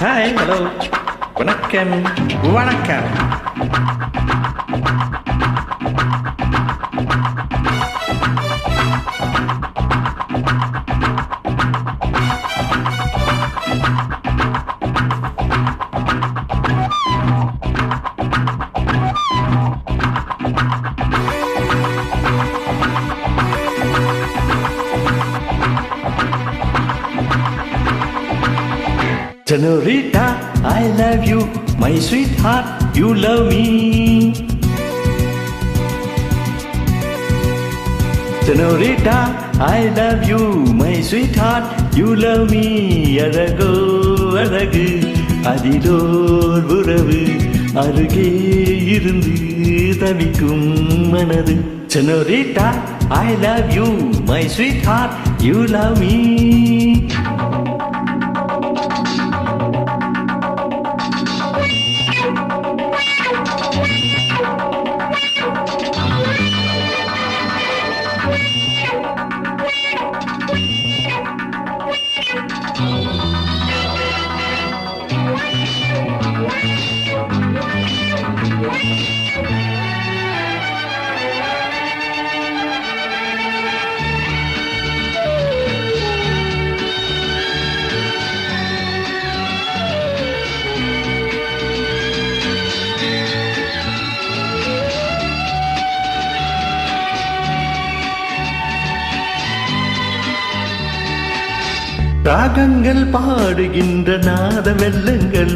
Hi, hello, வணக்கம், வணக்கம். Senorita, I love you, my sweetheart, you love me. Senorita, I love you, my sweetheart, you love me. அழகோ அழகு அதிலோர் உறவு அருகே இருந்து தவிக்கும் மனது. Senorita, I love you, my sweetheart, you love me. ராகங்கள் பாடுகின்ற நாத வெள்ளங்கள்,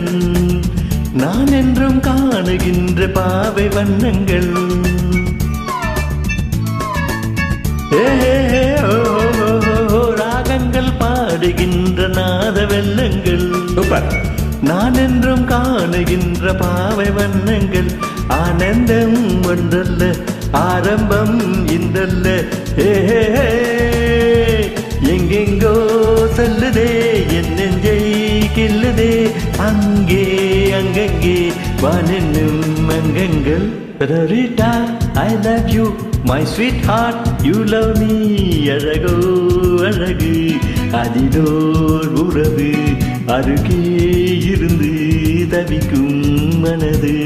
நான் என்றும் காணுகின்ற பாவை வண்ணங்கள். ராகங்கள் பாடுகின்ற நாத வெள்ளங்கள், நான் என்றும் காணுகின்ற பாவை வண்ணங்கள். ஆனந்தம் ஒன்றல்ல, ஆரம்பம் இன்றல்ல. எங்கெங்கோ செல்லுதே என் நெஞ்சை கில்லுதே, அங்கே அங்கங்கே வானென்னும் அங்கங்கள். Senorita, I love you, my sweetheart, you love me. அழகோ அழகு அதிலோர் உறவு அருகே இருந்து தவிக்கும் மனது.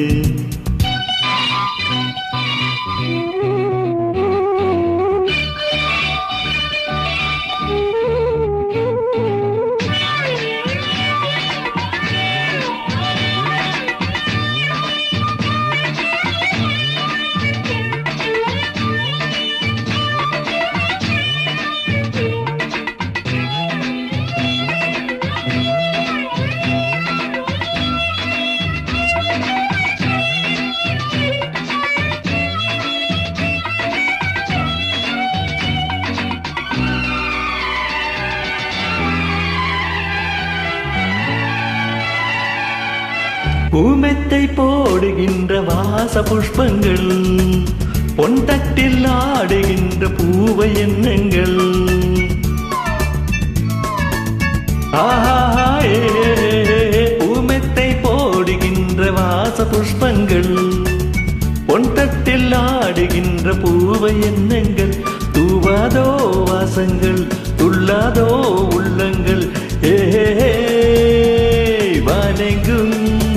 பூமெத்தை போடுகின்ற வாச புஷ்பங்கள், பொன் தட்டில் ஆடுகின்ற பூவை எண்ணங்கள். பூமெத்தை போடுகின்ற வாச புஷ்பங்கள், பொன் தட்டில் ஆடுகின்ற பூவை எண்ணங்கள். தூவாதோ வாசங்கள், துள்ளாதோ உள்ளங்கள். வானெங்கும்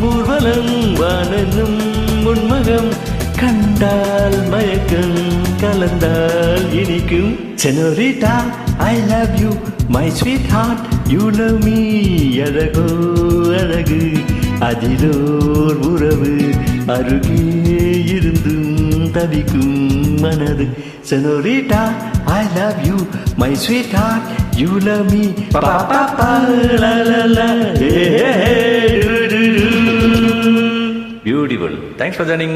ஊர்வலம், வானனும் உன்மகம். கண்டால் மயக்கம், கலந்தால் இனிக்கும். Senorita, I love you, my sweetheart, you love me. அழகோ அழகு அதிலோர் உறவு அருகே இருந்தும் தவிக்கும் மனது. Senorita, I love you, my sweetheart, you love me. Pa pa pa la la la. Beautiful. Thanks for joining.